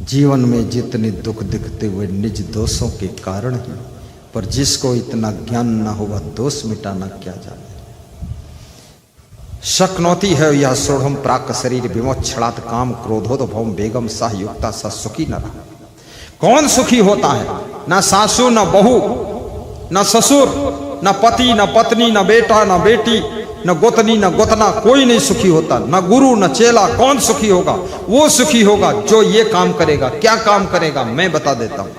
जीवन में जितने दुख दिखते हुए निज दोषों के कारण ही, पर जिसको इतना ज्ञान न हो वह दोष मिटाना क्या जाने। शक्नोती है यह सोढ़म प्राक शरीर विमोक्षणात् काम क्रोधोद भौम बेगम सह युक्ता स सुखी न रहा। कौन सुखी होता है? न सासू, न बहू, न ससुर, न पति, न पत्नी, न बेटा, न बेटी, न गोतनी, न गोतना, कोई नहीं सुखी होता। न गुरु, न चेला। कौन सुखी होगा? वो सुखी होगा जो ये काम करेगा। क्या काम करेगा? मैं बता देता हूं।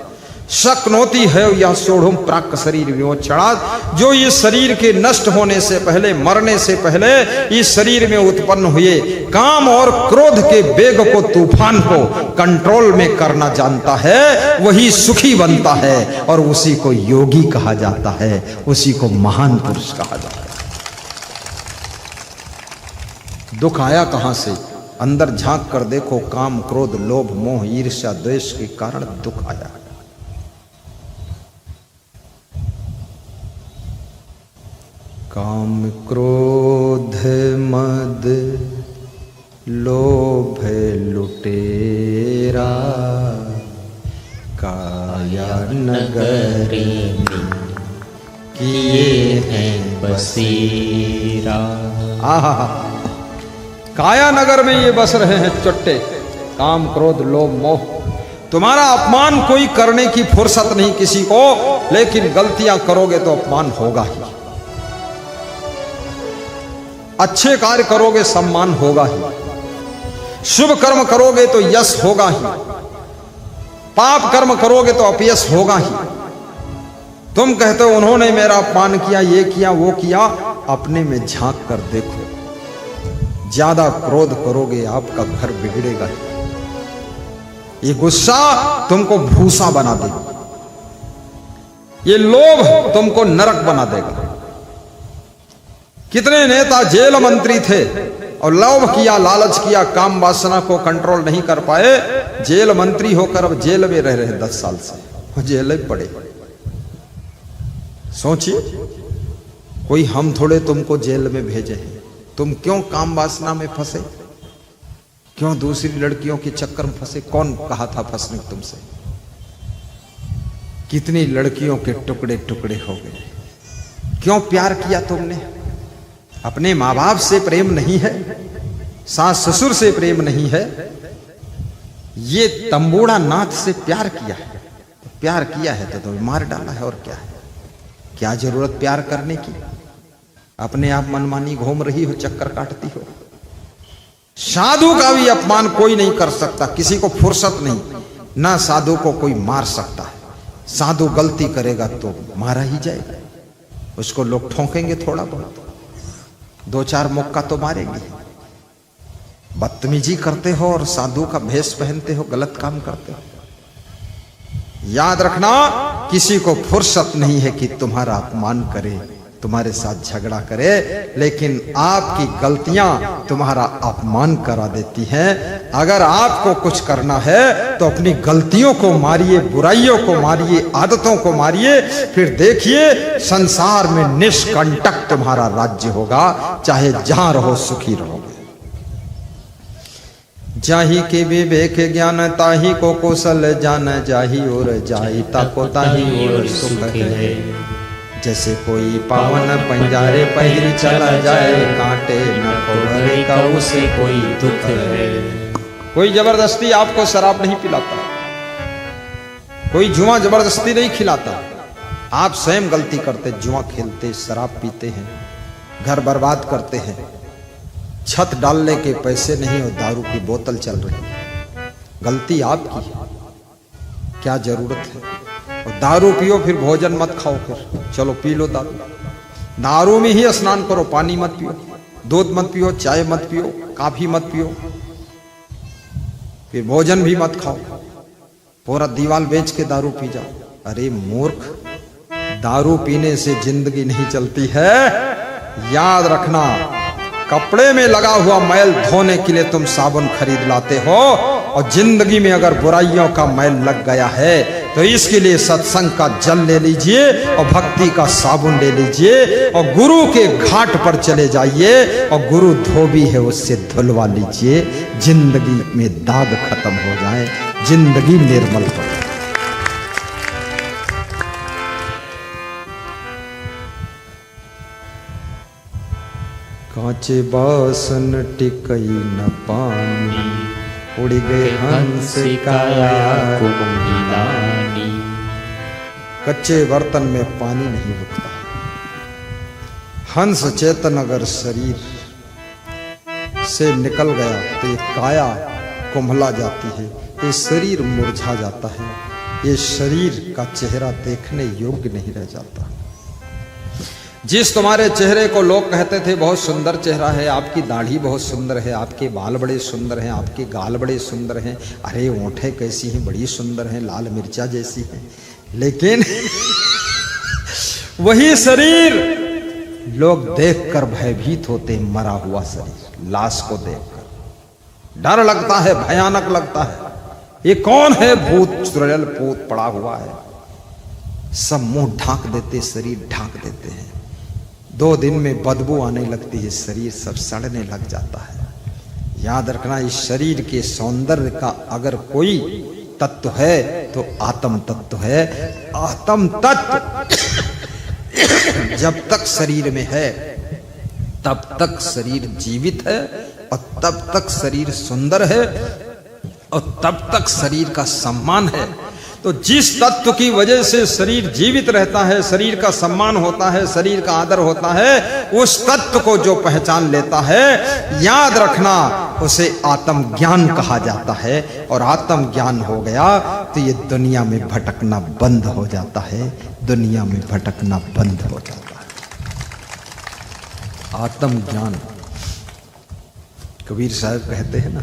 शक्नोती है यह सोढ़ुम प्राक शरीर विमोक्षणात्, जो इस शरीर के नष्ट होने से पहले, मरने से पहले इस शरीर में उत्पन्न हुए काम और क्रोध के वेग को, तूफान को कंट्रोल में करना जानता है, वही सुखी बनता है और उसी को योगी कहा जाता है, उसी को महान पुरुष कहा जाता है। दुख आया कहां से? अंदर झांक कर देखो, काम क्रोध लोभ मोह ईर्ष्या द्वेष के कारण दुख आया। काम क्रोध मद लोभ लुटेरा, काया नगरी में किए हैं बसेरा। आहा, काया नगर में ये बस रहे हैं चुट्टे, काम क्रोध लोभ मोह। तुम्हारा अपमान कोई करने की फुर्सत नहीं किसी को, लेकिन गलतियां करोगे तो अपमान होगा ही। अच्छे कार्य करोगे सम्मान होगा ही, शुभ कर्म करोगे तो यश होगा ही, पाप कर्म करोगे तो अपयश होगा ही। तुम कहते हो उन्होंने मेरा अपमान किया, ये किया वो किया, अपने में झांक कर देखो। ज्यादा क्रोध करोगे आपका घर बिगड़ेगा ही। ये गुस्सा तुमको भूसा बना देगा, ये लोभ तुमको नरक बना देगा। कितने नेता जेल मंत्री थे और लोभ किया, लालच किया, काम वासना को कंट्रोल नहीं कर पाए, जेल मंत्री होकर अब जेल में रह रहे 10 साल से, जेल में पड़े। सोचिए, कोई हम थोड़े तुमको जेल में भेजे हैं। तुम क्यों काम वासना में फंसे? क्यों दूसरी लड़कियों के चक्कर में फंसे? कौन कहा था फंसने तुमसे? कितनी लड़कियों के टुकड़े टुकड़े हो गए। क्यों प्यार किया तुमने? अपने माँ बाप से प्रेम नहीं है, सास ससुर से प्रेम नहीं है, ये तंबूड़ा नाथ से प्यार किया है। प्यार किया है तो मार डाला है, और क्या है? क्या जरूरत प्यार करने की? अपने आप मनमानी घूम रही हो, चक्कर काटती हो। साधु का भी अपमान कोई नहीं कर सकता, किसी को फुर्सत नहीं, ना साधु को कोई मार सकता है। साधु गलती करेगा तो मारा ही जाएगा, उसको लोग ठोकेंगे थोड़ा बहुत, 2-4 मुक्का तो मारेंगे। बदतमीजी करते हो और साधु का भेष पहनते हो, गलत काम करते हो। याद रखना, किसी को फुर्सत नहीं है कि तुम्हारा अपमान करे, तुम्हारे साथ झगड़ा करे, लेकिन आपकी गलतियां तुम्हारा अपमान करा देती हैं। अगर आपको कुछ करना है तो अपनी गलतियों को मारिए, बुराइयों को मारिए, आदतों को मारिए, फिर देखिए संसार में निष्कंटक तुम्हारा राज्य होगा, चाहे जहां रहो सुखी रहोगे। जाही के विवेक ज्ञान ताही को कौशल जान, जाही और जाही ताको ताही और सुख है। जैसे कोई पावन पंजारे पहिर चला जाए, कांटे न कोहरे का उसे कोई दुख है। कोई जबरदस्ती आपको शराब नहीं पिलाता, कोई जुआ जबरदस्ती नहीं खिलाता। आप स्वयं गलती करते, जुआ खेलते, शराब पीते हैं, घर बर्बाद करते हैं, छत डालने के पैसे नहीं और दारू की बोतल चल रही। गलती आपकी है, क्या जरूरत है? और दारू पियो फिर भोजन मत खाओ, फिर चलो पी लो दारू। दारू में ही स्नान करो, पानी मत पियो, दूध मत पियो, चाय मत पियो, कॉफी मत पियो, फिर भोजन भी मत खाओ, पूरा दीवाल बेच के दारू पी जाओ। अरे मूर्ख, दारू पीने से जिंदगी नहीं चलती है। याद रखना, कपड़े में लगा हुआ मैल धोने के लिए तुम साबुन खरीद लाते हो, और जिंदगी में अगर बुराइयों का मैल लग गया है तो इसके लिए सत्संग का जल ले लीजिए और भक्ति का साबुन ले लीजिए और गुरु के घाट पर चले जाइए और गुरु धोबी है उससे धुलवा लीजिए, जिंदगी में दाग खत्म हो जाए। जिंदगी निर्मल हो। कांचे बासन टिकई न पानी, उड़ गए हंस काया कुंभिलानी। कच्चे बर्तन में पानी नहीं रुकता। हंस चेतन अगर शरीर से निकल गया तो ये काया कुंभला जाती है, ये शरीर मुरझा जाता है, ये शरीर का चेहरा देखने योग्य नहीं रह जाता। जिस तुम्हारे चेहरे को लोग कहते थे बहुत सुंदर चेहरा है, आपकी दाढ़ी बहुत सुंदर है, आपके बाल बड़े सुंदर हैं, आपके गाल बड़े सुंदर हैं, अरे ओंठें कैसी हैं, बड़ी सुंदर हैं, लाल मिर्चा जैसी हैं, लेकिन वही शरीर लोग देखकर भयभीत होते, मरा हुआ शरीर, लाश को देखकर डर लगता है, भयानक लगता है। ये कौन है? भूत चुड़ैल पूत पड़ा हुआ है। सब मुंह ढांक देते, शरीर ढांक देते हैं। 2 दिन में बदबू आने लगती है, शरीर सब सड़ने लग जाता है। याद रखना, इस शरीर के सौंदर्य का अगर कोई तत्व है तो आत्म तत्व है। आत्म तत्व जब तक शरीर में है तब तक शरीर जीवित है, और तब तक शरीर सुंदर है, और तब तक शरीर का सम्मान है। तो जिस तत्व की वजह से शरीर जीवित रहता है, शरीर का सम्मान होता है, शरीर का आदर होता है, उस तत्व को जो पहचान लेता है, याद रखना, उसे आत्म ज्ञान कहा जाता है। और आत्म ज्ञान हो गया तो ये दुनिया में भटकना बंद हो जाता है, दुनिया में भटकना बंद हो जाता है। आत्म ज्ञान, कबीर साहब कहते हैं ना,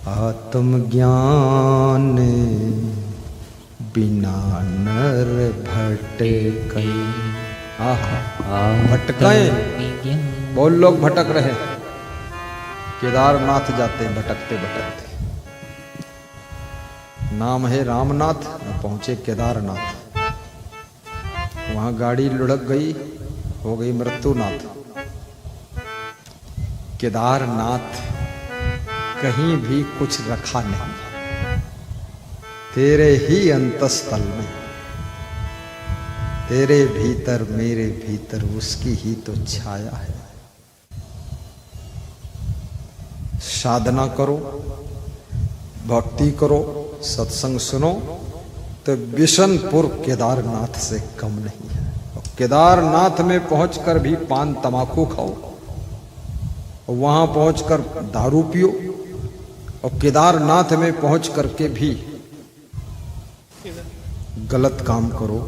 आत्म ज्ञान बिना नर भटके। भटके, बहुत लोग भटक रहे, केदारनाथ जाते हैं भटकते भटकते। नाम है रामनाथ, पहुंचे केदारनाथ, वहां गाड़ी लुढ़क गई, हो गई मृत्युनाथ। केदारनाथ कहीं भी कुछ रखा नहीं, तेरे ही अंतस्थल में, तेरे भीतर मेरे भीतर उसकी ही तो छाया है। साधना करो, भक्ति करो, सत्संग सुनो, तो बिशनपुर केदारनाथ से कम नहीं है। और केदारनाथ में पहुंचकर भी पान तमाकू खाओ, और वहां पहुंचकर दारू पियो, और केदारनाथ में पहुंच करके भी गलत काम करो,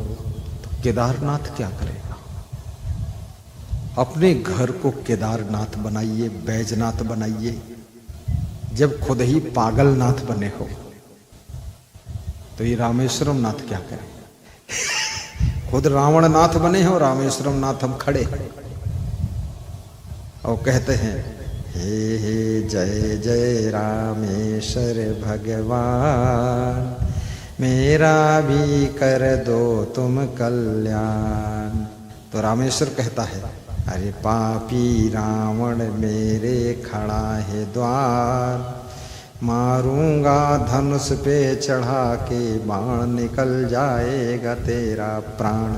तो केदारनाथ क्या करेगा? अपने घर को केदारनाथ बनाइए, बैजनाथ बनाइए। जब खुद ही पागलनाथ बने हो तो ये रामेश्वरम नाथ क्या करे? खुद रावणनाथ बने हो, रामेश्वरम नाथ हम खड़े हैं और कहते हैं, हे हे जय जय रामेश्वर भगवान, मेरा भी कर दो तुम कल्याण। तो रामेश्वर कहता है, अरे पापी रावण मेरे खड़ा है द्वार, मारूंगा धनुष पे चढ़ा के, बाण निकल जाएगा तेरा प्राण।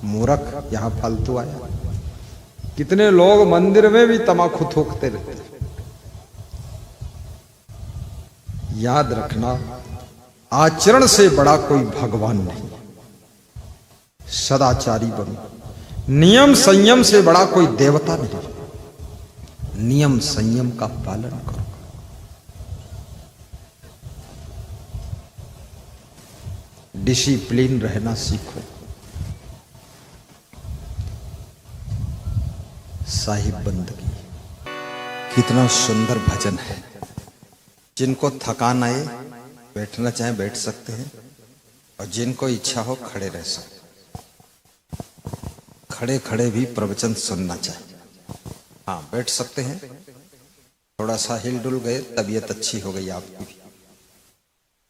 मूर्ख, यहाँ फालतू आया। कितने लोग मंदिर में भी तमाकू थूकते रहते। याद रखना, आचरण से बड़ा कोई भगवान नहीं। सदाचारी बनो। नियम संयम से बड़ा कोई देवता नहीं। नियम संयम का पालन करो। डिसिप्लिन रहना सीखो। साहिब बंदगी, कितना सुंदर भजन है। जिनको थकान आए, बैठना चाहे बैठ सकते हैं, और जिनको इच्छा हो खड़े रह सकते। खड़े खड़े भी प्रवचन सुनना चाहिए। हाँ, बैठ सकते हैं। थोड़ा सा हिल डुल गए, तबीयत अच्छी हो गई आपकी भी।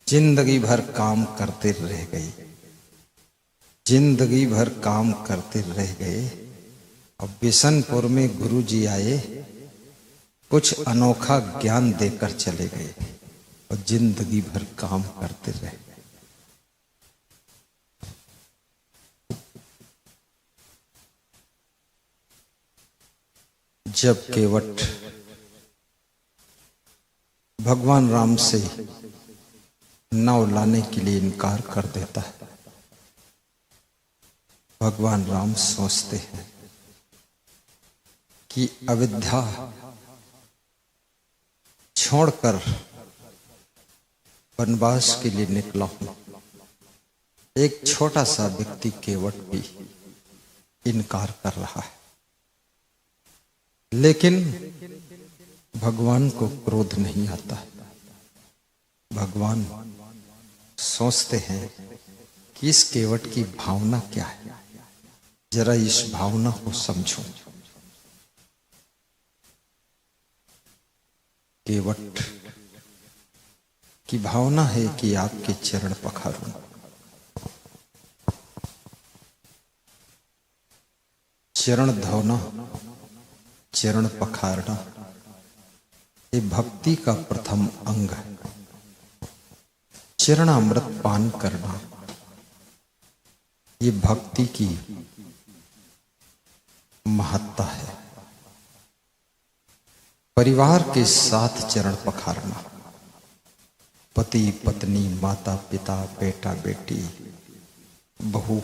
जिंदगी भर काम करते रह गए, जिंदगी भर काम करते रह गए, और बिशनपुर में गुरु जी आए, कुछ अनोखा ज्ञान देकर चले गए। और जिंदगी भर काम करते रहे। जब केवट भगवान राम से नाव लाने के लिए इनकार कर देता है, भगवान राम सोचते हैं कि अयोध्या छोड़कर वनवास के लिए निकला हूं। एक छोटा सा व्यक्ति केवट भी इनकार कर रहा है, लेकिन भगवान को क्रोध नहीं आता। भगवान सोचते हैं कि इस केवट की भावना क्या है, जरा इस भावना को समझो। केवट की भावना है कि आपके चरण पखारूं। चरण धोना, चरण पखारना, ये भक्ति का प्रथम अंग है। चरणामृत पान करना, ये भक्ति की महत्ता है। परिवार के साथ चरण पखारना, पति पत्नी, माता पिता, बेटा बेटी, बहू,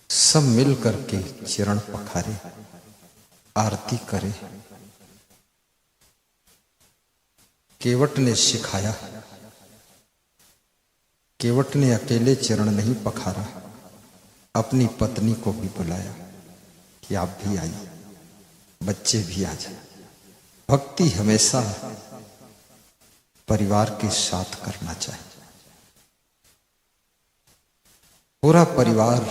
सब मिल करके चरण पखारे, आरती करे। केवट ने सिखाया, केवट ने अकेले चरण नहीं पखारा, अपनी पत्नी को भी बुलाया कि आप भी आइए, बच्चे भी आ जाए। भक्ति हमेशा परिवार के साथ करना चाहिए। पूरा परिवार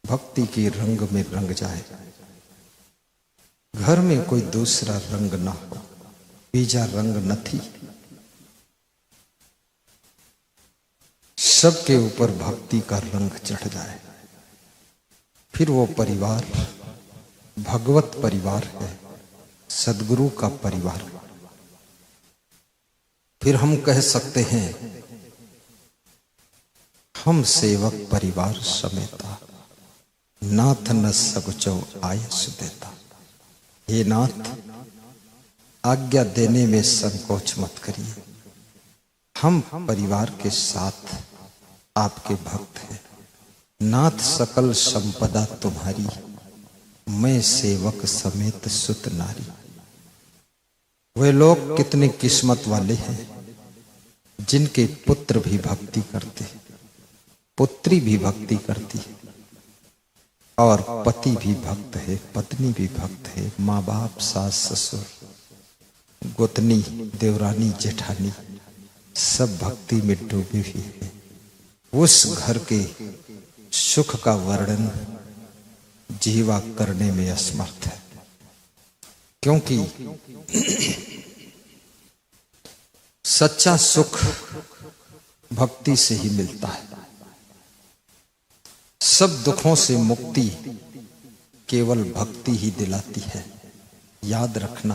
भक्ति के रंग में रंग जाए, घर में कोई दूसरा रंग ना हो, बीजा रंग न थी। सबके ऊपर भक्ति का रंग चढ़ जाए, फिर वो परिवार भगवत परिवार है, सदगुरु का परिवार। फिर हम कह सकते हैं, हम सेवक परिवार समेता, नाथ न सगुचौ आयस देता। हे नाथ, आज्ञा देने में संकोच मत करिए। हम परिवार के साथ आपके भक्त हैं। नाथ सकल संपदा तुम्हारी, मैं सेवक समेत सुत नारी। वे लोग कितने किस्मत वाले हैं जिनके पुत्र भी भक्ति करते, पुत्री भी भक्ति करती है, और पति भी भक्त है, पत्नी भी भक्त है, माँ बाप, सास ससुर, गोतनी, देवरानी, जेठानी, सब भक्ति में डूबे हुए हैं। उस घर के सुख का वर्णन जीवा करने में असमर्थ है, क्योंकि सच्चा सुख भक्ति से ही मिलता है। सब दुखों से मुक्ति केवल भक्ति ही दिलाती है। याद रखना,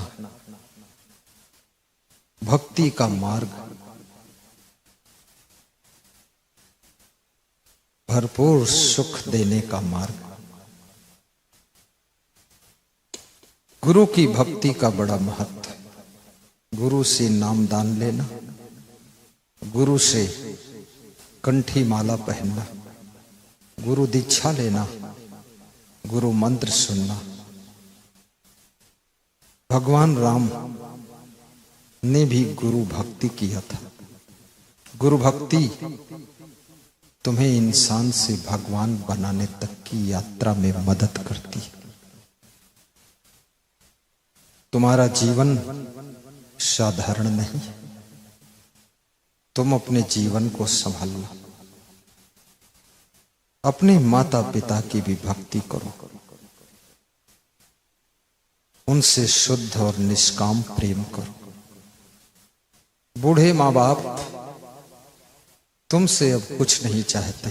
भक्ति का मार्ग भरपूर सुख देने का मार्ग। गुरु की भक्ति का बड़ा महत्व है। गुरु से नामदान लेना, गुरु से कंठी माला पहनना, गुरु दीक्षा लेना, गुरु मंत्र सुनना। भगवान राम ने भी गुरु भक्ति किया था। गुरु भक्ति तुम्हें इंसान से भगवान बनाने तक की यात्रा में मदद करती है। तुम्हारा जीवन साधारण नहीं, तुम अपने जीवन को संभालो। अपने माता पिता की भी भक्ति करो, उनसे शुद्ध और निष्काम प्रेम करो। बूढ़े माँ बाप तुमसे अब कुछ नहीं चाहते,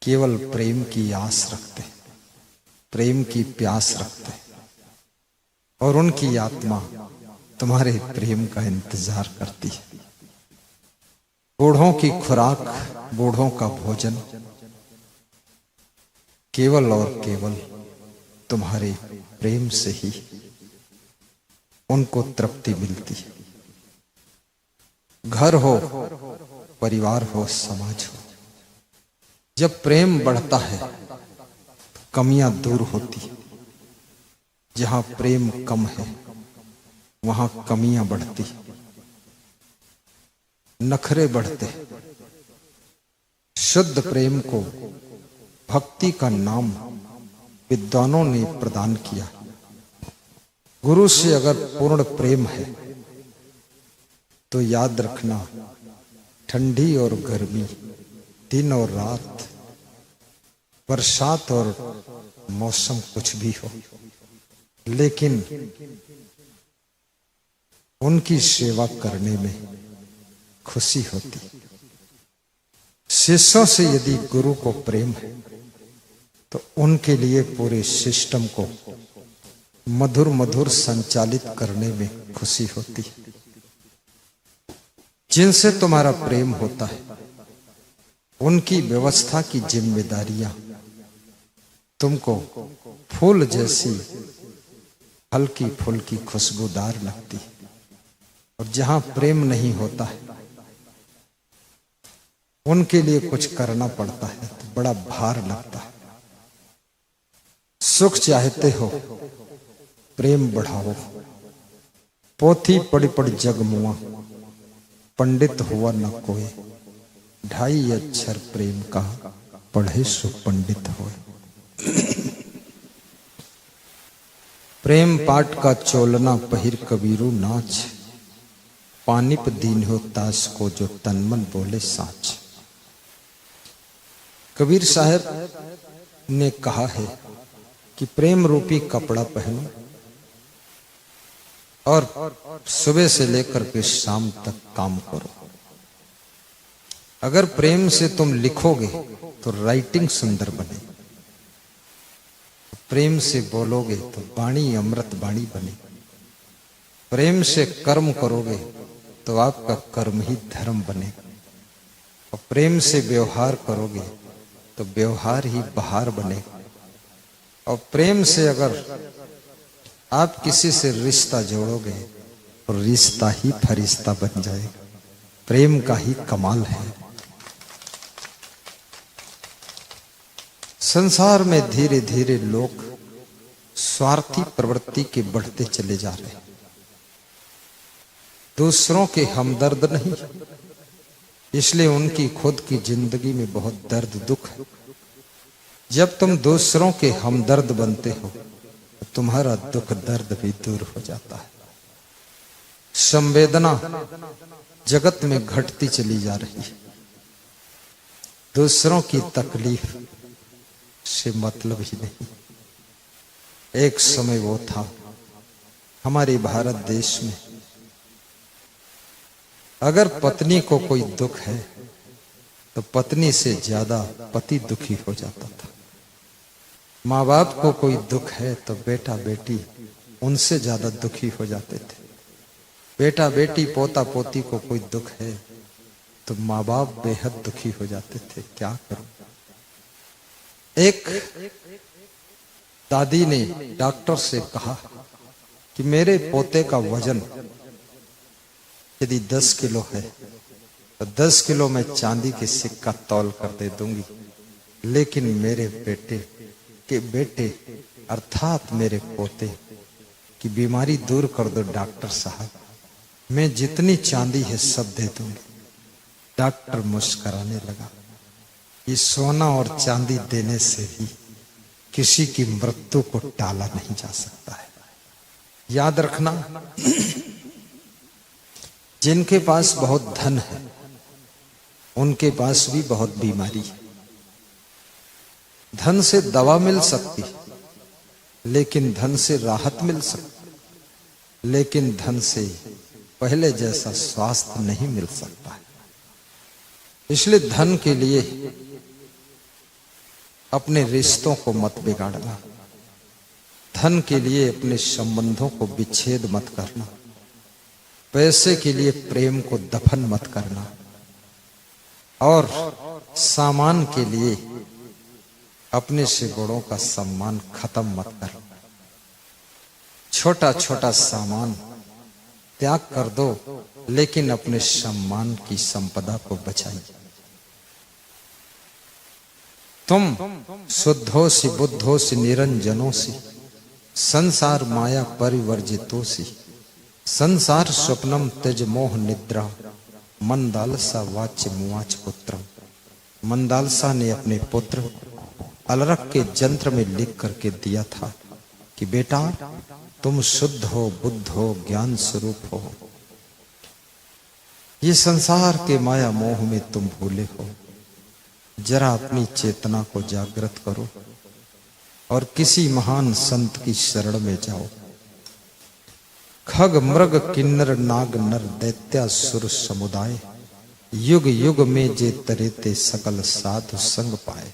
केवल प्रेम की आस रखते, प्रेम की प्यास रखते, और उनकी आत्मा तुम्हारे प्रेम का इंतजार करती है। बूढ़ों की खुराक, बूढ़ों का भोजन केवल और केवल तुम्हारे प्रेम से ही उनको तृप्ति मिलती है। घर हो, परिवार हो, समाज हो, जब प्रेम बढ़ता है तो कमियां दूर होती है। जहां प्रेम कम है वहां कमियां बढ़ती, नखरे बढ़ते। शुद्ध प्रेम को भक्ति का नाम विद्वानों ने प्रदान किया। गुरु से अगर पूर्ण प्रेम है तो याद रखना, ठंडी और गर्मी, दिन और रात, बरसात और मौसम कुछ भी हो, लेकिन उनकी सेवा करने में खुशी होती। शिष्यों से यदि गुरु को प्रेम है तो उनके लिए पूरे सिस्टम को मधुर मधुर संचालित करने में खुशी होती है। जिनसे तुम्हारा प्रेम होता है उनकी व्यवस्था की जिम्मेदारियां तुमको फूल जैसी हल्की फुल्की खुशबूदार लगती है। और जहां प्रेम नहीं होता है उनके लिए कुछ करना पड़ता है तो बड़ा भार लगता है। सुख चाहते हो, प्रेम बढ़ाओ। पोथी पढ़ी पढ़ी जग मुआ, पंडित हुआ न कोई। 2.5 अक्षर प्रेम का, पढ़े सो पंडित होए। प्रेम पाठ का चोलना पहिर कबीरू नाच। पानिप दीन हो तास को जो तन मन बोले साच। कबीर साहब ने कहा है कि प्रेम रूपी कपड़ा पहनो और सुबह से लेकर के शाम तक काम करो। अगर प्रेम से तुम लिखोगे तो राइटिंग सुंदर बने, प्रेम से बोलोगे तो वाणी अमृत वाणी बने, प्रेम से कर्म करोगे तो आपका कर्म ही धर्म बनेगा, और प्रेम से व्यवहार करोगे तो व्यवहार ही बहार बनेगा। और प्रेम से अगर आप किसी से रिश्ता जोड़ोगे तो रिश्ता ही फरिश्ता बन जाएगा। प्रेम का ही कमाल है। संसार में धीरे धीरे लोग स्वार्थी प्रवृत्ति के बढ़ते चले जा रहे हैं। दूसरों के हमदर्द नहीं, इसलिए उनकी खुद की जिंदगी में बहुत दर्द दुख है। जब तुम दूसरों के हमदर्द बनते हो तो तुम्हारा दुख दर्द भी दूर हो जाता है। संवेदना जगत में घटती चली जा रही है। दूसरों की तकलीफ से मतलब ही नहीं। एक समय वो था हमारे भारत देश में, अगर पत्नी को कोई दुख है तो पत्नी से ज्यादा पति दुखी हो जाता था। माँ बाप को कोई दुख है तो बेटा बेटी उनसे ज्यादा दुखी हो जाते थे। बेटा बेटी पोता पोती को कोई दुख है तो माँ बाप बेहद दुखी हो जाते थे। क्या करूं? एक दादी ने डॉक्टर से कहा कि मेरे पोते का वजन यदि 10 किलो है तो 10 किलो मैं चांदी के सिक्का तौल कर दे दूंगी, लेकिन मेरे बेटे अर्थात मेरे पोते की बीमारी दूर कर दो डॉक्टर साहब, मैं जितनी चांदी है सब दे दूंगी। डॉक्टर मुस्कुराने लगा। ये सोना और चांदी देने से भी किसी की मृत्यु को टाला नहीं जा सकता है। याद रखना, जिनके पास बहुत धन है उनके पास भी बहुत बीमारी है। धन से दवा मिल सकती, लेकिन धन से राहत मिल सकती, लेकिन धन से पहले जैसा स्वास्थ्य नहीं मिल सकता है। इसलिए धन के लिए अपने रिश्तों को मत बिगाड़ना, धन के लिए अपने संबंधों को विच्छेद मत करना। पैसे के लिए प्रेम को दफन मत करना और सामान के लिए अपने से बड़ों का सम्मान खत्म मत करना। छोटा छोटा सामान त्याग कर दो, लेकिन अपने सम्मान की संपदा को बचाइए। तुम शुद्धोसि बुद्धोसि निरंजनोसि संसार माया परिवर्जितोसि संसार स्वप्नम त्यज मोह निद्रा मंदालसा वाच्य मुवाच पुत्रम। मंदालसा ने अपने पुत्र अलरख के जंत्र में लिख करके दिया था कि बेटा तुम शुद्ध हो, बुद्ध हो, ज्ञान स्वरूप हो। ये संसार के माया मोह में तुम भूले हो। जरा अपनी चेतना को जागृत करो और किसी महान संत की शरण में जाओ। खग मृग किन्नर नाग नर दैत्यासुर समुदाय युग युग में जे तरेते सकल साधु संग पाए।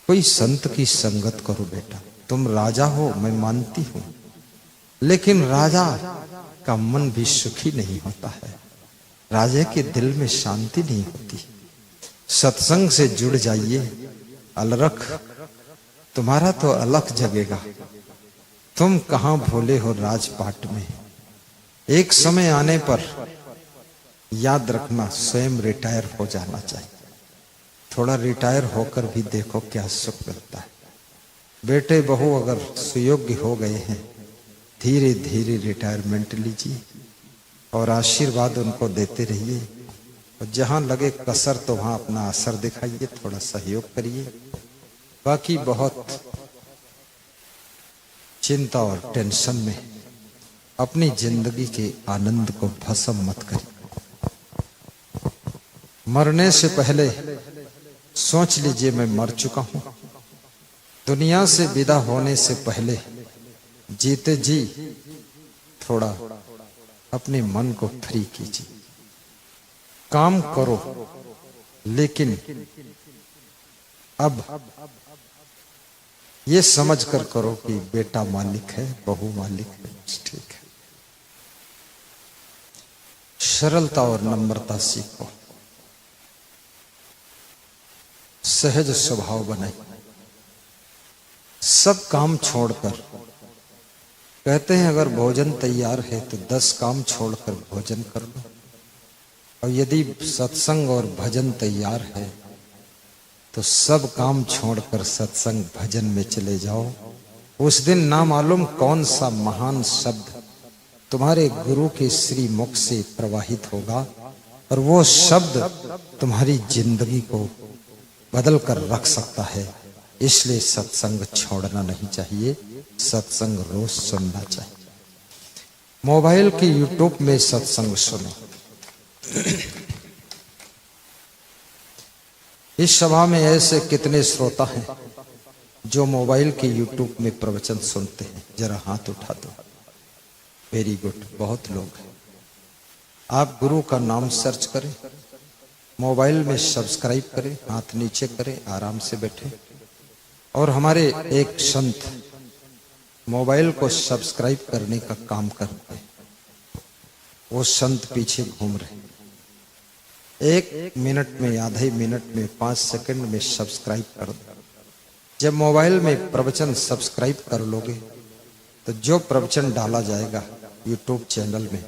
कोई संत की संगत करो बेटा। तुम राजा हो, मैं मानती हूं, लेकिन राजा का मन भी सुखी नहीं होता है। राजा के दिल में शांति नहीं होती। सत्संग से जुड़ जाइए, अलरख तुम्हारा तो अलख जगेगा। तुम कहां भोले हो राजपाट में। एक समय आने पर याद रखना, स्वयं रिटायर हो जाना चाहिए। थोड़ा रिटायर होकर भी देखो क्या सुख मिलता है। बेटे बहू अगर सुयोग्य हो गए हैं, धीरे धीरे रिटायरमेंट लीजिए और आशीर्वाद उनको देते रहिए। और जहां लगे कसर तो वहां अपना असर दिखाइए, थोड़ा सहयोग करिए। बाकी बहुत चिंता और टेंशन में अपनी जिंदगी के आनंद को भस्म मत करिए। मरने से पहले सोच लीजिए मैं मर चुका हूं। दुनिया से विदा होने से पहले जीते जी थोड़ा अपने मन को फ्री कीजिए। काम करो, लेकिन अब ये समझ कर करो कि बेटा मालिक है, बहू मालिक है, ठीक है। सरलता और नम्रता सीखो, सहज स्वभाव बनाए। सब काम छोड़कर, कहते हैं अगर भोजन तैयार है तो 10 काम छोड़कर भोजन कर लो। और यदि सत्संग और भजन तैयार है तो सब काम छोड़कर सत्संग भजन में चले जाओ। उस दिन ना मालूम कौन सा महान शब्द तुम्हारे गुरु के श्री मुख से प्रवाहित होगा और वो शब्द तुम्हारी जिंदगी को बदल कर रख सकता है। इसलिए सत्संग छोड़ना नहीं चाहिए, सत्संग रोज सुनना चाहिए। मोबाइल के यूट्यूब में सत्संग सुनो। इस सभा में ऐसे कितने श्रोता हैं जो मोबाइल के यूट्यूब में प्रवचन सुनते हैं? जरा हाथ उठा दो। वेरी गुड, बहुत लोग हैं। आप गुरु का नाम सर्च करें, मोबाइल में सब्सक्राइब करें, हाथ नीचे करें, आराम से बैठे। और हमारे एक संत मोबाइल को सब्सक्राइब करने का काम करते हैं। वो संत पीछे घूम रहे। 1 मिनट में, आधे मिनट में, 5 सेकंड में सब्सक्राइब कर दो। जब मोबाइल में प्रवचन सब्सक्राइब कर लोगे तो जो प्रवचन डाला जाएगा यूट्यूब चैनल में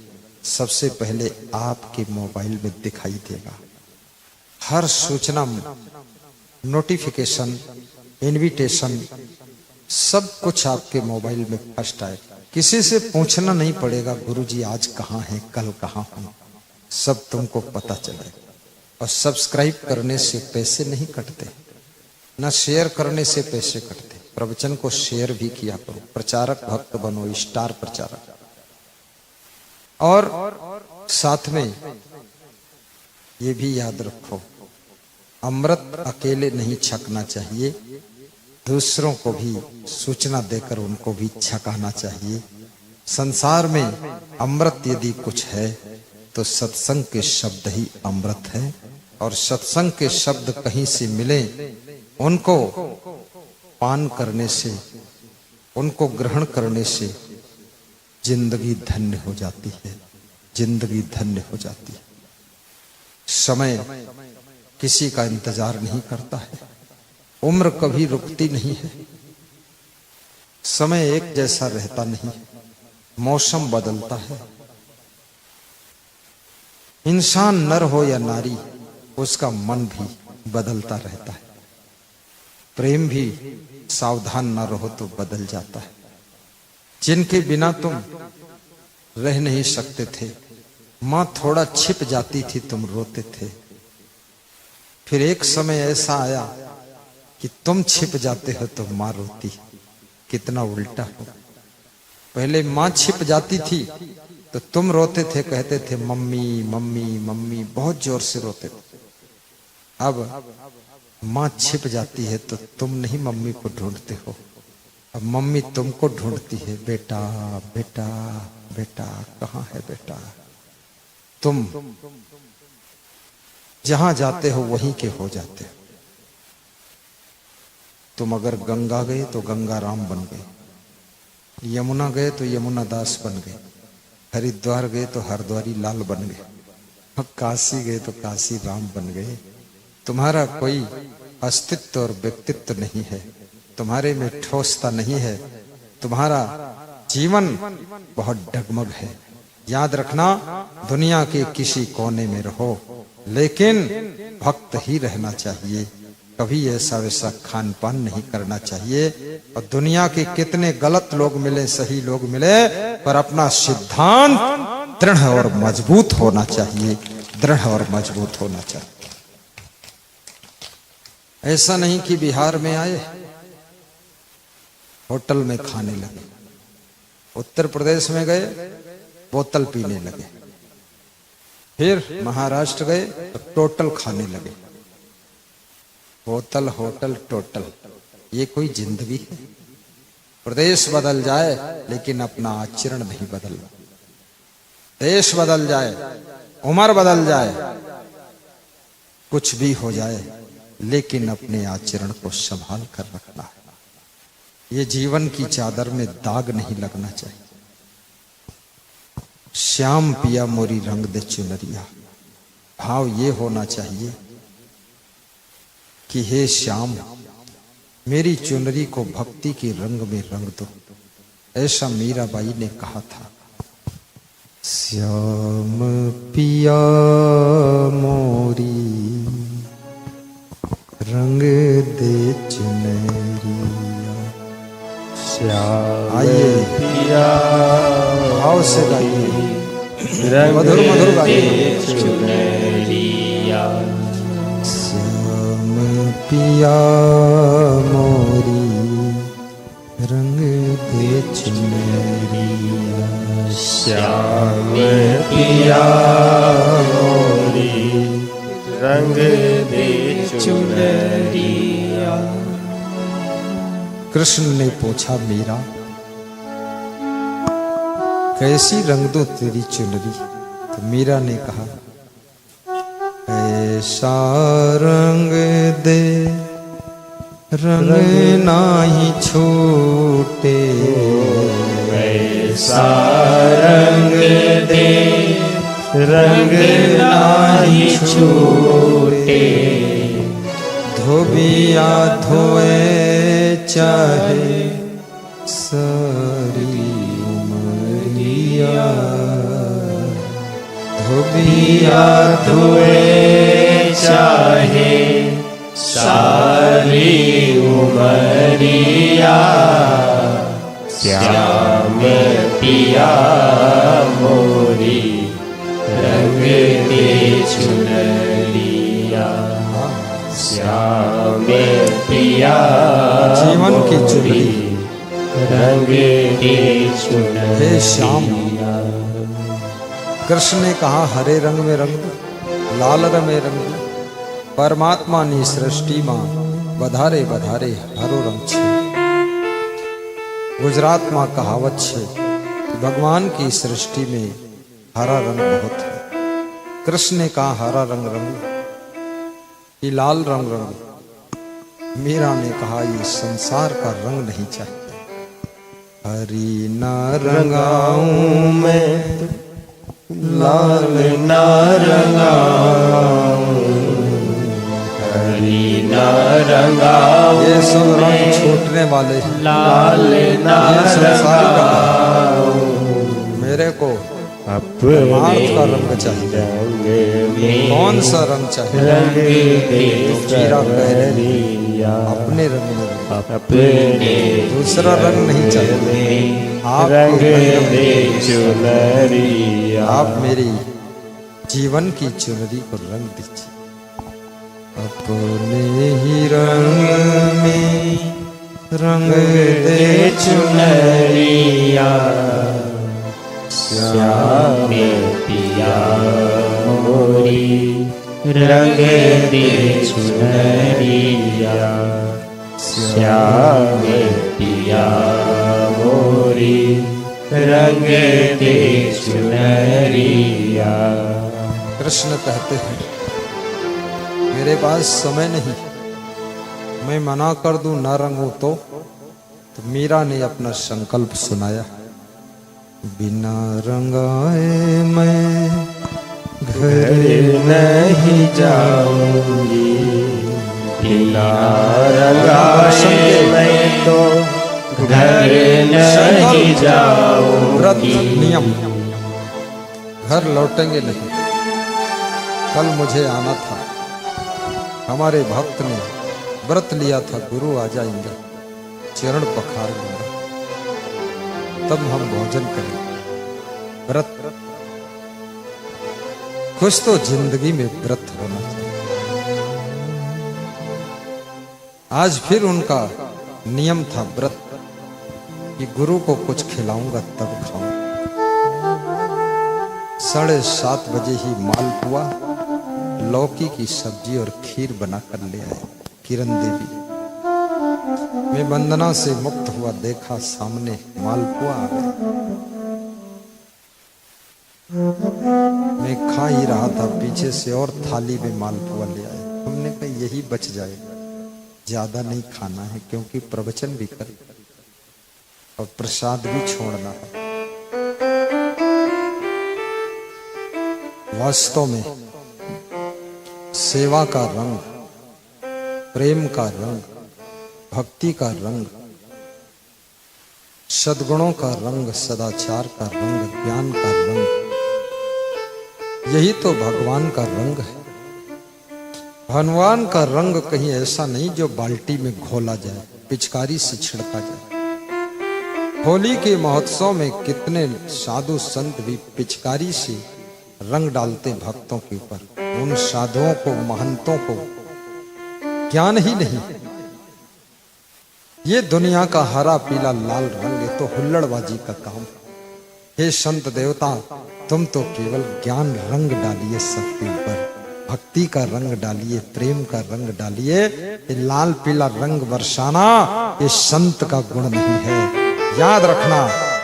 सबसे पहले आपके मोबाइल में दिखाई देगा। हर सूचना, नोटिफिकेशन, इनविटेशन, सब कुछ आपके मोबाइल में फर्स्ट आएगा। किसी से पूछना नहीं पड़ेगा गुरुजी आज कहाँ हैं, कल कहाँ हूँ, सब तुमको पता चलेगा। और सब्सक्राइब करने से पैसे नहीं कटते, न शेयर करने से पैसे कटते। प्रवचन को शेयर भी किया करो, प्रचारक भक्त बनो, स्टार प्रचारक। और साथ में ये भी याद रखो, अमृत अकेले नहीं छकना चाहिए, दूसरों को भी सूचना देकर उनको भी छकाना चाहिए। संसार में अमृत यदि कुछ है तो सत्संग के शब्द ही अमृत है। और सत्संग के शब्द कहीं से मिले, उनको पान करने से, उनको ग्रहण करने से जिंदगी धन्य हो जाती है। जिंदगी धन्य हो जाती है। समय किसी का इंतजार नहीं करता है, उम्र कभी रुकती नहीं है, समय एक जैसा रहता नहीं, मौसम बदलता है। इंसान नर हो या नारी, उसका मन भी बदलता रहता है। प्रेम भी सावधान न रहो तो बदल जाता है। जिनके बिना तुम रह नहीं सकते थे, मां थोड़ा छिप जाती थी, तुम रोते थे। फिर एक समय ऐसा आया कि तुम छिप जाते हो तो मां रोती। कितना उल्टा हो। पहले मां छिप जाती थी तो तुम रोते थे, कहते थे मम्मी मम्मी मम्मी, बहुत जोर से रोते थे। अब मां छिप जाती है तो तुम नहीं मम्मी को ढूंढते हो, अब मम्मी तुमको ढूंढती है। बेटा बेटा बेटा कहाँ है बेटा? तुम जहां जाते हो वहीं के हो जाते हो। तुम अगर गंगा गए तो गंगा राम बन गए, यमुना गए तो यमुना दास बन गए, हरिद्वार गए तो हरिद्वारी लाल बन गए, अब काशी गए तो काशी राम बन गए। तुम्हारा कोई अस्तित्व और व्यक्तित्व नहीं है, तुम्हारे में ठोसता नहीं है, तुम्हारा जीवन बहुत डगमग है। याद रखना, दुनिया के किसी कोने में रहो लेकिन भक्त ही रहना चाहिए। कभी ऐसा वैसा खान पान नहीं करना चाहिए। और दुनिया के कितने गलत लोग मिले, सही लोग मिले, पर अपना सिद्धांत दृढ़ और मजबूत होना चाहिए, दृढ़ और मजबूत होना चाहिए। ऐसा नहीं कि बिहार में आए होटल में खाने लगे, उत्तर प्रदेश में गए बोतल पीने लगे, फिर महाराष्ट्र गए तो टोटल खाने लगे। बोतल होटल टोटल, ये कोई जिंदगी है? प्रदेश बदल जाए लेकिन अपना आचरण नहीं बदलना। देश बदल जाए, उम्र बदल जाए, कुछ भी हो जाए, लेकिन अपने आचरण को संभाल कर रखना है। ये जीवन की चादर में दाग नहीं लगना चाहिए। श्याम पिया मोरी रंग दे चुनरिया, भाव ये होना चाहिए कि हे श्याम, मेरी चुनरी को भक्ति के रंग में रंग दो। ऐसा मीराबाई ने कहा था। श्याम पिया मोरी रंग दे चुनरिया, श्याम पिया भाव से गाइए, मधुर मधुर गाइए। चुनरिया श्याम पिया मोरी रंग दे चुनरिया, श्याम पिया मोरी रंग दे चुनरिया। कृष्ण ने पूछा, मीरा कैसी रंग दो तेरी चुनरी? तो मीरा ने कहा, ऐसा रंग दे रंग नाही छूटे, ऐसा रंग दे रंग नाही छूटे, धोबिया धोए चाहे सारी उमरिया, धोबिया धोए चाहे सारी उमरिया, श्याम पिया मोरी रंग दे चुनरिया, श्याम पिया जीवन की चुनरी रंग दे चुनरिया। हे श्याम, कृष्ण ने कहा हरे रंग में रंग दो, लाल रंग में रंग दो। परमात्मा ने सृष्टि में बधारे बधारे हरो रंग छे। गुजरात में कहावत छे, भगवान की सृष्टि में हरा रंग बहुत है। कृष्ण ने कहा हरा रंग रंग, ये लाल रंग रंग। मीरा ने कहा ये संसार का रंग नहीं चाहिए। हरी न रंगाऊं मैं लाल ना रंगाऊं, हरी ना रंगाऊं, ये सब रंग छूटने वाले हैं। लाल ना रंगाऊं, मेरे को अपने परमार्थ का रंग चाहिए। रंग में कौन सा रंग चाहिए? रंग दे मीरा कह रही चुनरिया, अपने रंग में रंग। अपने दूसरा रंग नहीं चाहिए। आप रंग दे चुनरिया, आप मेरी जीवन की चुनरी को रंग दीजिए। अपने ही रंग में रंग दे चुनरिया, श्याम पिया मोरी रंग दे चुनरिया, श्याम पिया मोरी रंग दे चुनरिया। कृष्ण कहते हैं मेरे पास समय नहीं, मैं मना कर दूं ना रंगूं तो मीरा ने अपना संकल्प सुनाया। बिना रंगाए मैं घर नहीं जाऊंगी, बिना रंगाए मैं तो घर नहीं व्रत जाऊंगी। नियम, घर लौटेंगे नहीं। कल मुझे आना था, हमारे भक्त ने व्रत लिया था, गुरु आ जाएंगे, चरण पखार लूंगा, तब हम भोजन करेंगे। व्रत, कुछ तो जिंदगी में व्रत होना चाहिए। आज फिर उनका नियम था व्रत कि गुरु को कुछ खिलाऊंगा तब खाऊं। 7:30 बजे ही मालपुआ, लौकी की सब्जी और खीर बनाकर ले आए किरण देवी। मैं वंदना से मुक्त हुआ, देखा सामने मालपुआ आ गया। मैं खा ही रहा था, पीछे से और थाली में मालपुआ ले आए। हमने कहा यही बच जाएगा, ज्यादा नहीं खाना है, क्योंकि प्रवचन भी कर और प्रसाद भी छोड़ना है। वास्तव में सेवा का रंग, प्रेम का रंग, भक्ति का रंग, सद्गुणों का रंग, सदाचार का रंग, ज्ञान का रंग, यही तो भगवान का रंग है। भगवान का रंग कहीं ऐसा नहीं जो बाल्टी में घोला जाए, पिचकारी से छिड़का जाए। होली के महोत्सव में कितने साधु संत भी पिचकारी से रंग डालते भक्तों के ऊपर। उन साधुओं को, महंतों को ज्ञान ही नहीं। ये दुनिया का हरा पीला लाल रंग, ये तो हुल्लड़बाजी का काम। हे संत देवता, तुम तो केवल ज्ञान रंग डालिए सबके ऊपर, भक्ति का रंग डालिए, प्रेम का रंग डालिए। ये लाल पीला रंग बरसाना ये संत का गुण नहीं है। याद रखना,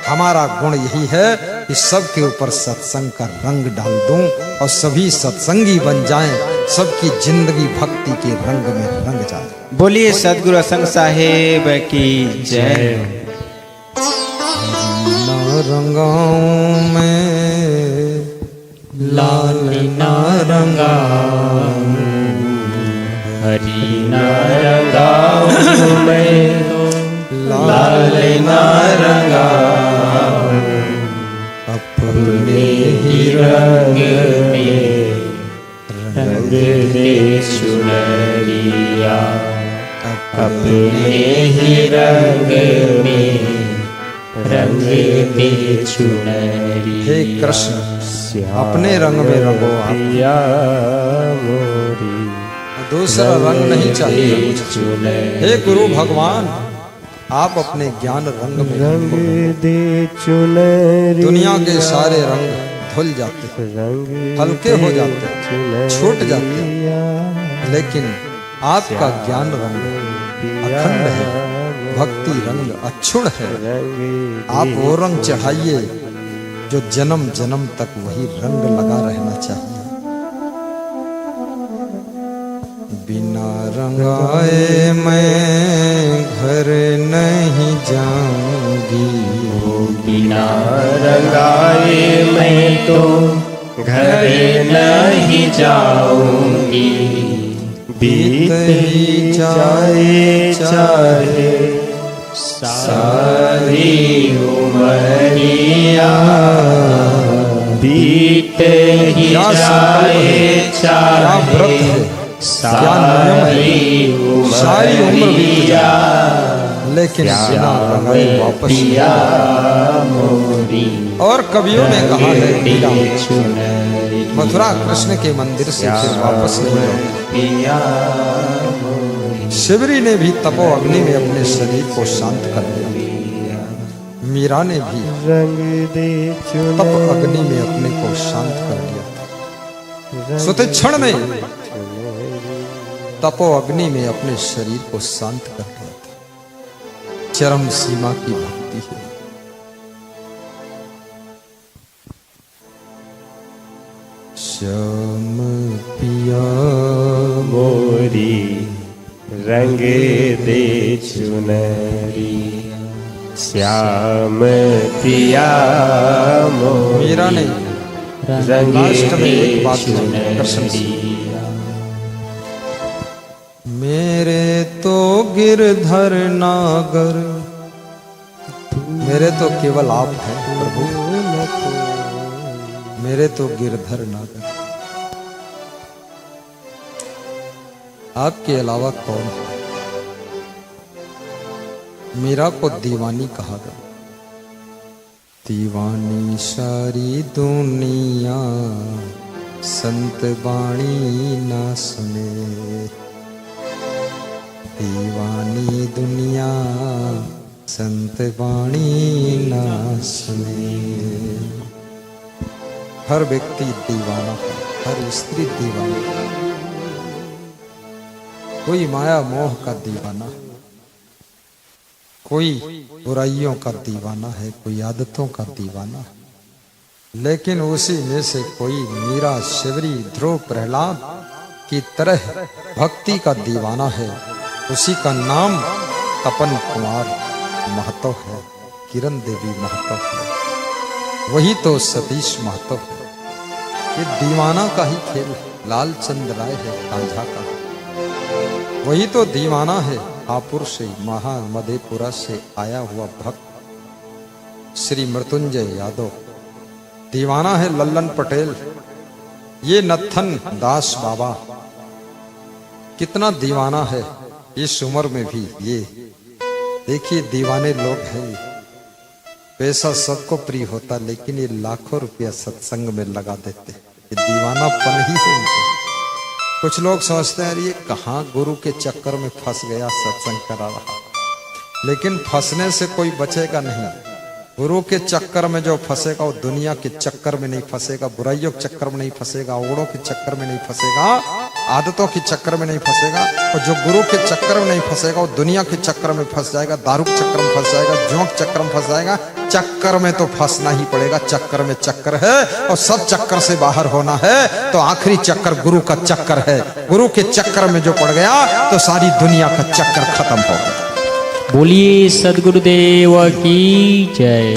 हमारा गुण यही है कि सबके ऊपर सत्संग का रंग डाल दूं और सभी सत्संगी बन जाएं, सबकी जिंदगी भक्ति के रंग में रंग जाए। बोलिए सदगुरु संग साहेब की जय। ना रंगाऊं मैं लाल ना रंगाऊं, हरी ना रंगाऊं मैं तो लाल ना रंगाऊं, अपने ही रंग में रंग दे चुनरिया, अपने ही रंग में रंग दे चुनरिया। हे कृष्ण, अपने रंग में रंगो आप, दूसरा रंग नहीं चाहिए मुझे। हे गुरु भगवान, आप अपने ज्ञान रंग में रंग दे चुनरिया, दुनिया के सारे रंग धुल जाते, हल्के हो जाते, छूट जाते, लेकिन आपका ज्ञान रंग अखंड है, भक्ति रंग अक्षुण है। आप वो रंग चढ़ाइए जो जन्म जन्म तक वही रंग लगा रहना चाहिए। बिना रंगाए मैं घर नहीं जाऊंगी, बिना रंगाए मैं तो घर नहीं जाऊंगी, बीत ही जाए चाहे सारी उमरिया, बीत ही जाए चाहे सारी उमरिया, लेकिन बिना रंगाई वापस पिया मोरी। और कवियों ने कहा है मीरा मथुरा कृष्ण के मंदिर से फिर वापस नहीं लौटी। शिवरी ने भी तपो अग्नि में अपने शरीर को शांत कर लिया। मीरा ने भी तप अग्नि में अपने को शांत कर लिया। सोते क्षण ने तपो अग्नि में अपने शरीर को शांत कर लिया। चरम सीमा की भक्ति है। श्याम पिया मोरी रंग दे चुनरी, श्याम पिया मोरी मीरा ने रंग लास्ट में दे एक बात कृष्ण से, मेरे तो गिरधर नागर, मेरे तो केवल आप हैं प्रभु, मेरे तो गिरधर नागर, आपके अलावा कौन है। मीरा को दीवानी कहा गया। दीवानी सारी दुनिया संत बाणी ना सुने, दीवानी दुनिया संत बाणी ना सुने। हर व्यक्ति दीवाना है, हर स्त्री दीवानी है। कोई माया मोह का दीवाना है, कोई बुराइयों का दीवाना है, कोई आदतों का दीवाना है। लेकिन उसी में से कोई मीरा, शिवरी, ध्रुव, प्रहलाद की तरह भक्ति का दीवाना है। उसी का नाम तपन कुमार महतो है, किरण देवी महतो है, वही तो सतीश महतो है। ये दीवाना का ही खेल लालचंद राय है कांझा का, वही तो दीवाना है। हापुर से महामधेपुरा से आया हुआ भक्त श्री मृत्युंजय यादव, दीवाना है लल्लन पटेल। ये नत्थन दास बाबा कितना दीवाना है इस उम्र में भी। ये देखिए दीवाने लोग हैं। पैसा सबको प्रिय होता, लेकिन ये लाखों रुपया सत्संग में लगा देते। ये दीवानापन ही है इनको। कुछ लोग सोचते हैं ये कहाँ गुरु के चक्कर में फंस गया, सत्संग करा रहा। लेकिन फंसने से कोई बचेगा नहीं। गुरु के चक्कर में जो फंसेगा वो दुनिया के चक्कर में नहीं फंसेगा, बुराइयों के चक्कर में नहीं फंसेगा, ओड़ों के चक्कर में नहीं फंसेगा, आदतों के चक्कर में नहीं फंसेगा। और जो गुरु के चक्कर में नहीं फंसेगा वो दुनिया के चक्कर में फंस जाएगा, दारू के चक्कर में फंस जाएगा, जुआ के चक्कर में फंस जाएगा। चक्कर में तो फंसना ही पड़ेगा, चक्कर में चक्कर है और सब चक्कर से बाहर होना है। तो आखिरी चक्कर गुरु का चक्कर है। गुरु के चक्कर में जो पड़ गया तो सारी दुनिया का चक्कर खत्म हो गया। बोलिए सदगुरुदेव की जय।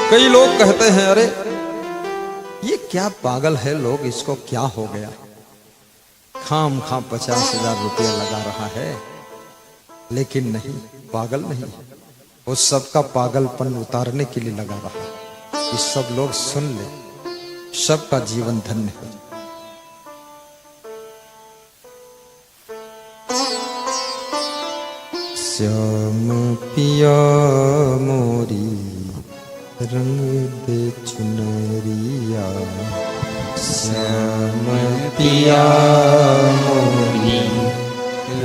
कई लोग कहते हैं अरे ये क्या पागल है, लोग इसको क्या हो गया, खाम 50,000 रुपया लगा रहा है। लेकिन नहीं, पागल नहीं, वो सबका पागलपन उतारने के लिए लगा रहा है। ये सब लोग सुन ले, सबका जीवन धन्य हो जाए। श्याम पिया मोरी रंग दे चुनरिया, श्याम पिया मोरी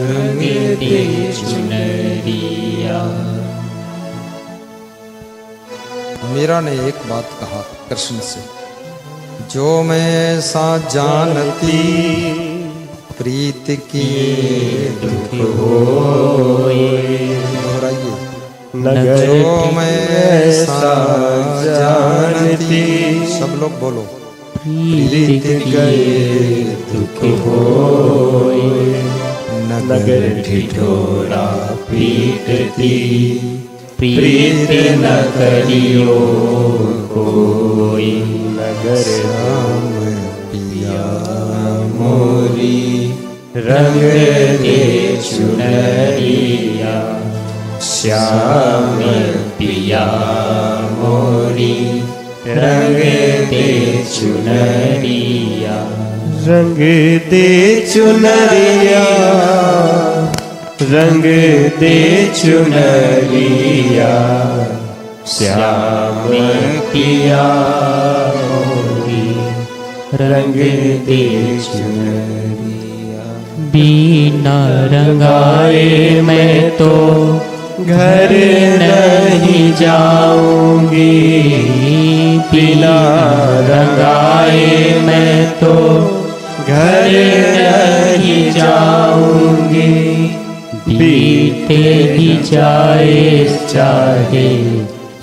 रंग दे चुनरिया। मीरा ने एक बात कहा कृष्ण से, जो मैं सा जानती प्रीत की दुख दोहराइए। जो मैं सा जानती, सब लोग बोलो, प्रीत गए दुख होए, नगर ढिढोरा पीटती, प्रीत न करियो कोई, नगर मोरी रंग दे चुनरिया श्याम पिया मोरी रंग दे चुनरिया रंग दे चुनरिया रंग दे चुनरिया श्याम पिया मोरी रंग दे चुनरिया। बिना रंगाए मैं तो घर नहीं जाऊंगी बिना रंगाए मैं तो घर नहीं जाऊंगी बीते ही जाए चाहे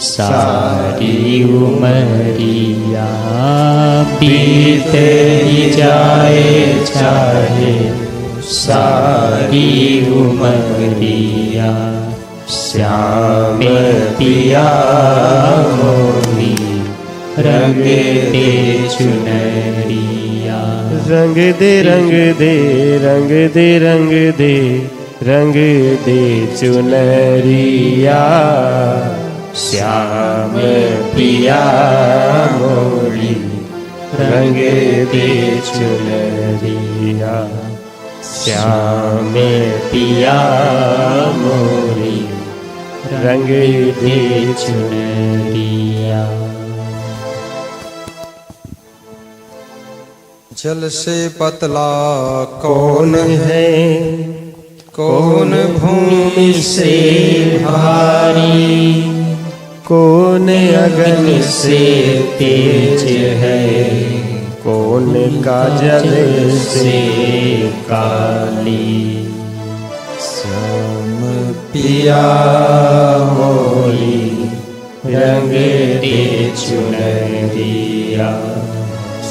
सारी उमरिया बीते ही जाए चाहे सारी उमरिया श्याम पिया मोरी रंग दे चुनरिया रंग दे रंग दे रंग दे रंग दे रंग दे चुनरिया श्याम पिया मोरी रंग दे चुनरिया श्याम पिया मोरी रंग दे चुनरिया। जल से पतला कौन है कौन भूमि से भारी कौन अगन से तेज है कौन काजल से काली श्याम पिया मोरी रंग दे चुनरिया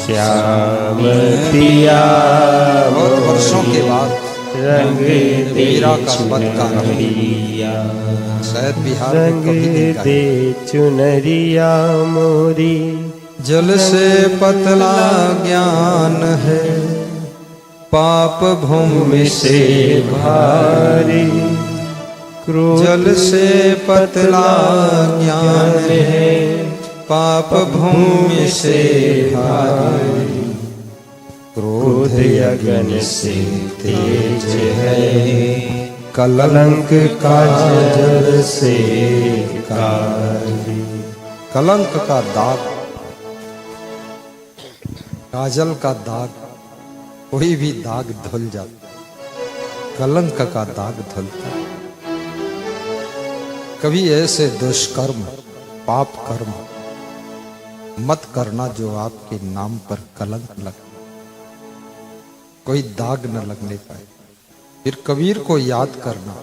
श्याम पिया बहुत वर्षों के बाद रंग दे मीरा का पद का चुनरिया शायद बिहार में रंग कभी नहीं गाया। दे चुनरिया मोरी जल से पतला ज्ञान है पाप भूमि से भारी क्रोध जल से पतला ज्ञान है पाप भूमि से भारी क्रोध अगन से तेज है कलंक का जल से कारी कलंक का दाग काजल का दाग कोई भी दाग धुल जाता कलंक का दाग धुलता कभी ऐसे दुष्कर्म पाप कर्म मत करना जो आपके नाम पर कलंक लगे कोई दाग न लगने पाए। फिर कबीर को याद करना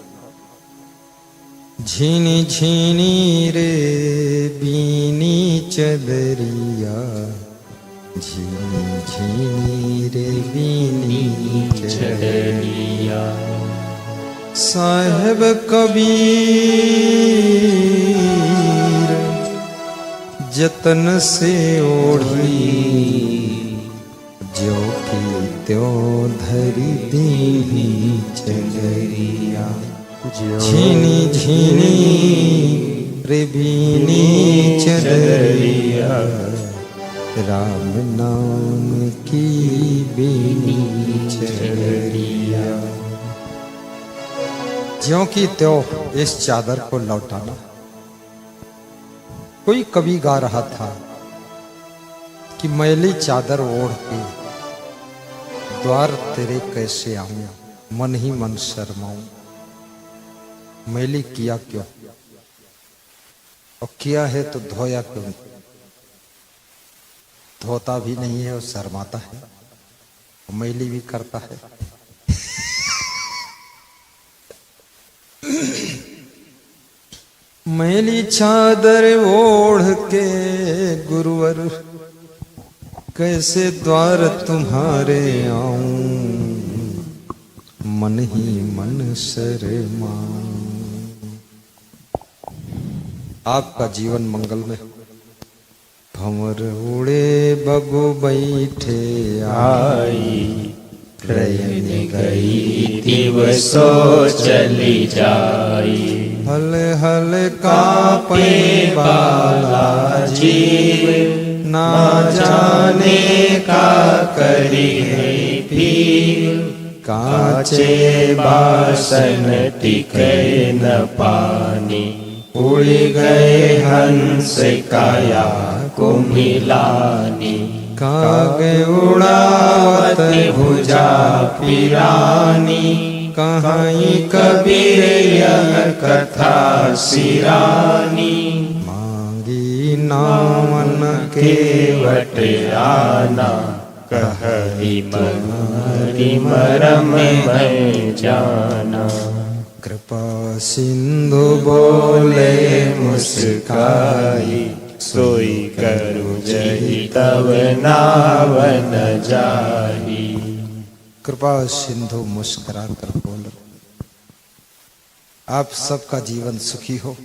झीनी झीनी रे बीनी चदरिया झीनी झीनी रे बीनी चदरिया साहेब कबीर जतन से ओढ़ी जो की त्यों धरी दीनी चदरिया झीनी झीनी रे बीनी चदरिया राम नाम की बीनी चदरिया ज्यों की त्यों इस चादर को लौटाना। कोई कवि गा रहा था कि मैली चादर ओढ़ के द्वार तेरे कैसे आऊं मन ही मन शर्माऊं। मैली किया क्यों और किया है तो धोया क्यों। धोता भी नहीं है और शर्माता है और मैली भी करता है। मैली चादर ओढ़ के गुरुवर कैसे द्वार तुम्हारे आऊं मन ही मन शर्माऊं। आपका जीवन मंगल में भंवर उड़े बबू बैठे आई रयन गई दिवसो चली जाई हल हल कापे बाला जीव ना जाने का करी है पीर काचे बासन टिके न पानी उड़ गए हंस काया को मिलानी कागे उड़ावत भुजा पिरानी कहीं कबीर यह कथा सिरानी मांगी नामन केवट आना कही मरी मरम मैं जाना कृपा सिंधु बोले मुस्काई सोई करूं जही तब नावन जाही कृपा सिंधु मुस्कुरा कर बोलो आप सबका जीवन सुखी हो।